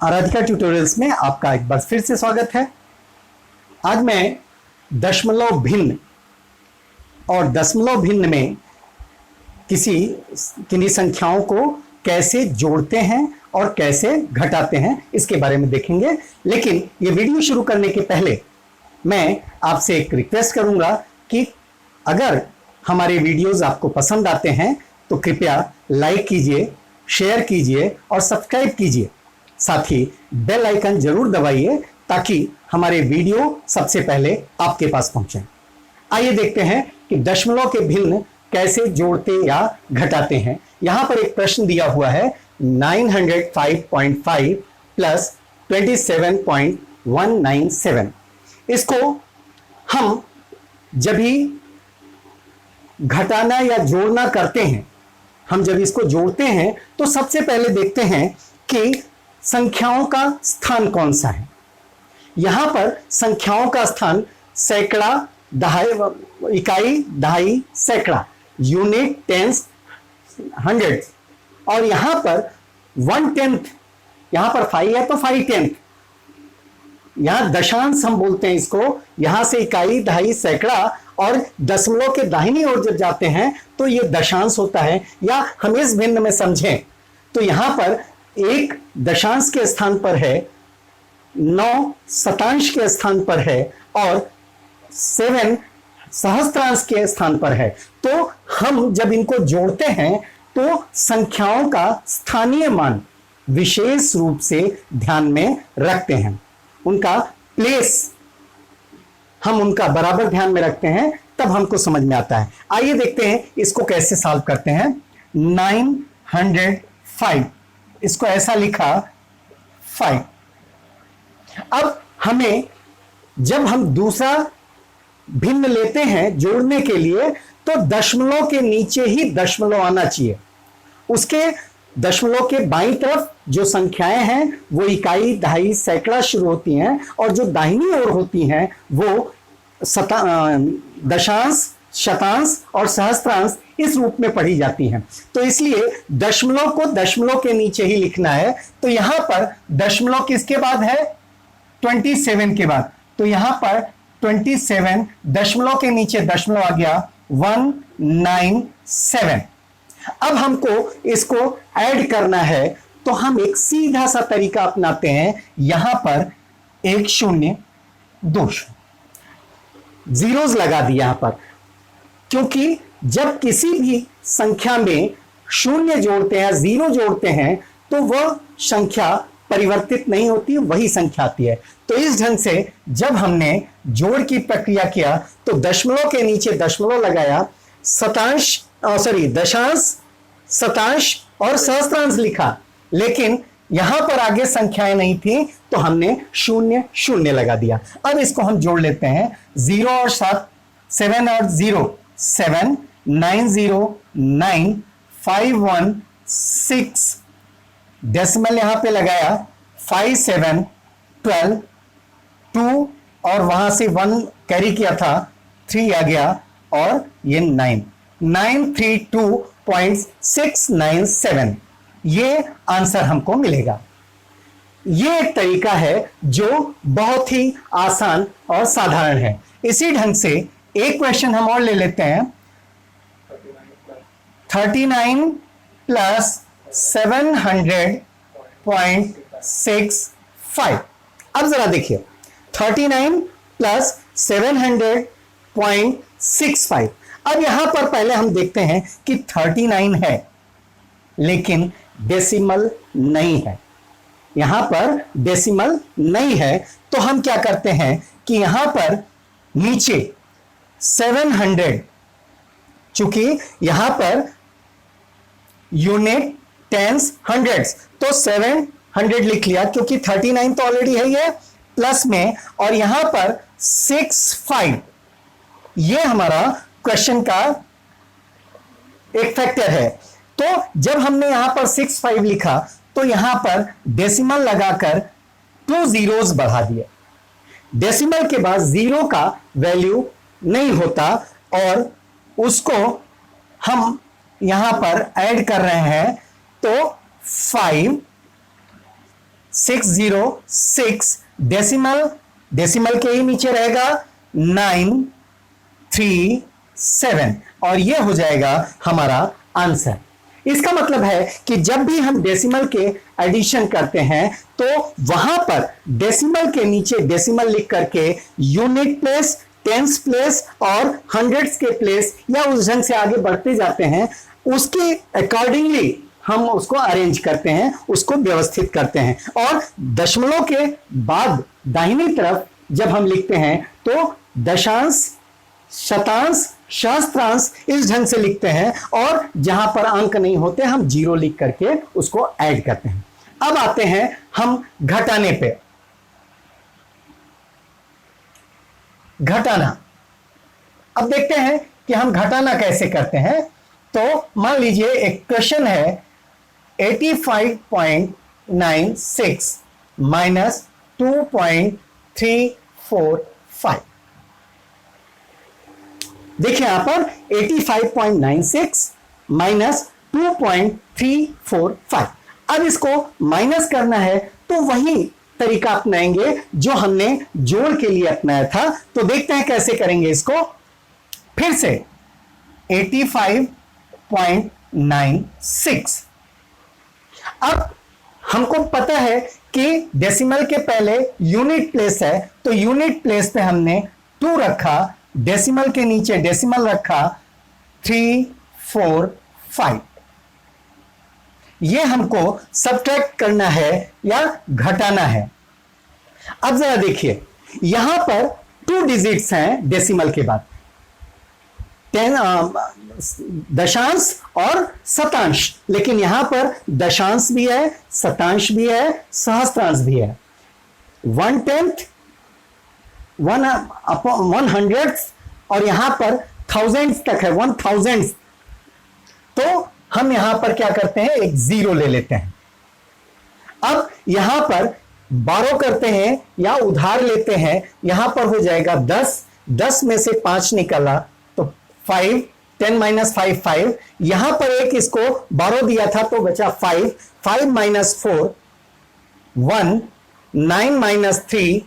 Aradhika tutorials में आपका एक बार फिर से स्वागत है। आज मैं दशमलव भिन्न और दशमलव भिन्न में किन्हीं संख्याओं को कैसे जोड़ते हैं और कैसे घटाते हैं इसके बारे में देखेंगे। लेकिन ये वीडियो शुरू करने के पहले मैं आपसे एक रिक्वेस्ट करूंगा कि अगर हमारे वीडियोस आपको पसंद आते हैं तो कृपया लाइक कीजिए, शेयर कीजिए और सब्सक्राइब कीजिए। साथ ही बेल आइकन जरूर दबाइए ताकि हमारे वीडियो सबसे पहले आपके पास पहुंचे। आइए देखते हैं कि दशमलव के भिन्न कैसे जोड़ते या घटाते हैं। यहां पर एक प्रश्न दिया हुआ है 905.5 प्लस 27.197। इसको हम जब भी घटाना या जोड़ना करते हैं, हम जब इसको जोड़ते हैं तो सबसे पहले देखते हैं कि संख्याओं का स्थान कौन सा है। यहां पर संख्याओं का स्थान सैकड़ा, दहाई, इकाई, दहाई, सैकड़ा, यूनिट, टेंस, हंड्रेड, और यहां पर 1/10, यहां पर 5 है तो 5/10, यहां दशांश हम बोलते हैं इसको। यहां से इकाई, दहाई, सैकड़ा और दशमलव के दाहिनी ओर जब जाते हैं तो यह दशांश होता है। या हम इस भिन्न में समझें तो यहां पर एक दशांश के स्थान पर है, 9 शतांश के स्थान पर है और 7 सहस्त्रांश के स्थान पर है। तो हम जब इनको जोड़ते हैं तो संख्याओं का स्थानीय मान विशेष रूप से ध्यान में रखते हैं। उनका प्लेस हम उनका बराबर ध्यान में रखते हैं, तब हमको समझ में आता है। आइए देखते हैं इसको कैसे सॉल्व करते हैं। 905, इसको ऐसा लिखा 5। अब हमें जब हम दूसरा भिन्न लेते हैं जोड़ने के लिए तो दशमलव के नीचे ही दशमलव आना चाहिए। उसके दशमलव के बाईं तरफ जो संख्याएं हैं वो इकाई, दहाई, सैकड़ा शुरू होती हैं और जो दाहिनी ओर होती हैं वो दशांश, शतांश और सहस्त्रांश इस रूप में पढ़ी जाती हैं। तो इसलिए दशमलव को दशमलव के नीचे ही लिखना है। तो यहां पर दशमलव किसके बाद है? 27 के बाद। तो यहां पर 27, दशमलव के नीचे दशमलव आ गया 197। अब हमको इसको ऐड करना है तो हम एक सीधा सा तरीका अपनाते हैं। यहां पर 1 0 2 0 जीरोस लगा दिया यहां पर, क्योंकि जब किसी भी संख्या में शून्य जोड़ते हैं, जीरो जोड़ते हैं तो वह संख्या परिवर्तित नहीं होती, वही संख्या आती है। तो इस ढंग से जब हमने जोड़ की प्रक्रिया किया तो दशमलव के नीचे दशमलव लगाया, दशांश, शतांश और सहस्त्रांश लिखा, लेकिन यहां पर आगे संख्याएं नहीं थी तो हमने 0 0 लगा दिया। अब इसको हम जोड़ लेते हैं। 0 और 7, 7 और 0, 7, 9 0 9, 5 1 6, डेसिमल यहां पे लगाया 5 7 12, 2 और वहां से 1 कैरी किया था, 3 आ गया और ये 9, 932.697, ये आंसर हमको मिलेगा। ये एक तरीका है जो बहुत ही आसान और साधारण है। इसी ढंग से एक क्वेश्चन हम और ले लेते हैं। 39 प्लस 700.65। अब जरा देखिए, 39 प्लस 700.65। अब यहां पर पहले हम देखते हैं कि 39 है लेकिन डेसिमल नहीं है। यहां पर डेसिमल नहीं है तो हम क्या करते हैं कि यहां पर नीचे 700, चूंकि यहां पर यूनिट, टेंस, हंड्रेड्स, तो 700 लिख लिया क्योंकि 39 तो ऑलरेडी है ये प्लस में, और यहां पर 65, ये हमारा क्वेश्चन का एक फैक्टर है। तो जब हमने यहां पर 65 लिखा तो यहां पर डेसिमल लगाकर 2 जीरोस बढ़ा दिए। डेसिमल के बाद जीरो का वैल्यू नहीं होता और उसको हम यहां पर ऐड कर रहे हैं तो 5 606 डेसिमल के ही नीचे रहेगा 937 और ये हो जाएगा हमारा आंसर। इसका मतलब है कि जब भी हम डेसिमल के एडिशन करते हैं तो वहां पर डेसिमल के नीचे डेसिमल लिख करके यूनिट प्लेस, टेंस प्लेस और हंड्रेड्स के प्लेस या उस ढंग से आगे बढ़ते जाते हैं, उसके अकॉर्डिंगली हम उसको अरेंज करते हैं, उसको व्यवस्थित करते हैं। और दशमलव के बाद दाहिनी तरफ जब हम लिखते हैं तो दशांश, शतांश, सहस्त्रांश इस ढंग से लिखते हैं और जहां पर अंक नहीं होते हम जीरो लिख करके उसको ऐड करते हैं। अब आते हैं हम घटाने पे। घटाना, अब देखते हैं कि हम घटाना कैसे करते हैं। तो मान लीजिए एक क्वेश्चन है 85.96 माइनस 2.345। देखिए यहां पर 85.96 माइनस 2.345। अब इसको माइनस करना है तो वही तरीका अपनाएंगे जो हमने जोड़ के लिए अपनाया था। तो देखते हैं कैसे करेंगे इसको। फिर से 85.96। अब हमको पता है कि डेसिमल के पहले यूनिट प्लेस है तो यूनिट प्लेस पे हमने 2 रखा, डेसिमल के नीचे डेसिमल रखा 3, 4, 5। ये हमको सब्ट्रैक्ट करना है या घटाना है। अब जरा देखिए यहां पर 2 डिजिट्स हैं डेसिमल के बाद, दशांश और शतांश, लेकिन यहां पर दशांश भी है, शतांश भी है, सहस्त्रांश भी है। 1/10, 1/100 और यहां पर थाउजेंड्स तक है, 1000। तो हम यहां पर क्या करते हैं, एक जीरो ले लेते हैं। अब यहां पर 12 करते हैं या उधार लेते हैं, यहां पर हो जाएगा 10, 10 में से 5 निकला तो 5, 10 माइनस 5, 5। यहां पर एक इसको 12 दिया था तो बचा 5, 5 माइनस 4, 1, 9 माइनस 3,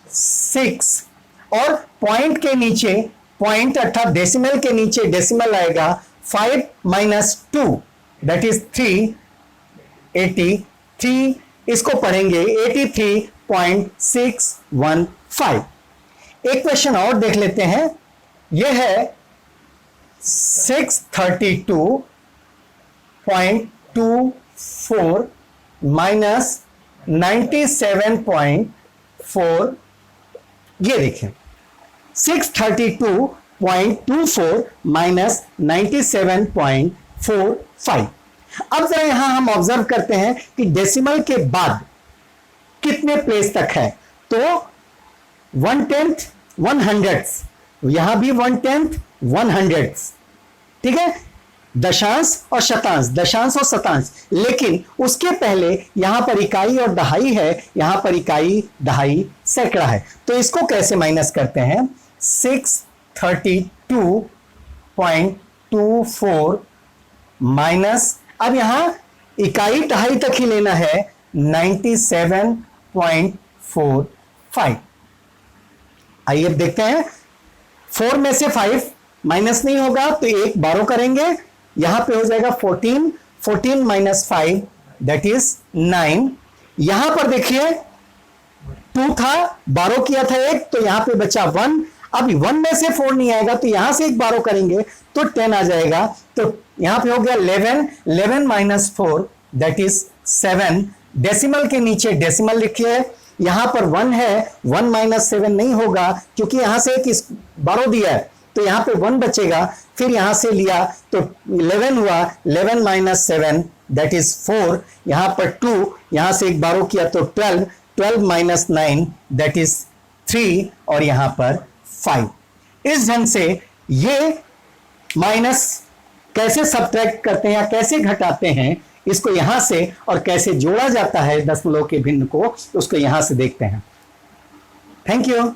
6 और पॉइंट के नीचे पॉइंट अर्थात डेसिमल के नीचे डेसिमल आएगा 5 माइनस 2 दैट इज 3, 83। इसको पढ़ेंगे 83.615। एक क्वेश्चन और देख लेते हैं। यह है 632.24 माइनस 97.4। ये देखें 632.24 माइनस 97.45। अब जरा यहां हम ऑब्जर्व करते हैं कि डेसिमल के बाद कितने प्लेस तक है। तो 1/10, 100, यहां भी 1/10, 100, ठीक है, दशांश और शतांश, दशांश और शतांश। लेकिन उसके पहले यहां पर इकाई और दहाई है, यहां पर इकाई, दहाई, सैकड़ा है। तो इसको कैसे माइनस करते हैं। 632.24 माइनस, अब यहां इकाई दहाई तक ही लेना है, 97.45। आइए अब देखते हैं। 4 में से 5 माइनस नहीं होगा तो एक 12 करेंगे, यहां पे हो जाएगा 14, 14 माइनस 5 दैट इज 9। यहां पर देखिए 2 था, 12 किया था एक, तो यहां पे बचा 1। अब 1 में से 4 नहीं आएगा तो यहां से एक 12 करेंगे तो 10 आ जाएगा। तो यहां पे हो गया 11, 11 माइनस 4 दैट इज 7। डेसिमल के नीचे डेसिमल लिखिए, यहां पर 1 है, 1 माइनस 7 नहीं होगा क्योंकि यहां से एक 12 दिया है तो यहां पे 1 बचेगा। फिर यहां से लिया तो 11 हुआ, 11 माइनस 7 दैट इज 4। यहां पर 2, यहां से एक 12 किया तो 12, 12 माइनस 9 दैट इज 3 और यहां पर 5। इस ढंग से ये माइनस कैसे सब्ट्रैक्ट करते हैं या कैसे घटाते हैं इसको यहां से, और कैसे जोड़ा जाता है दशमलव के भिन्न को, उसको यहां से देखते हैं। Thank you.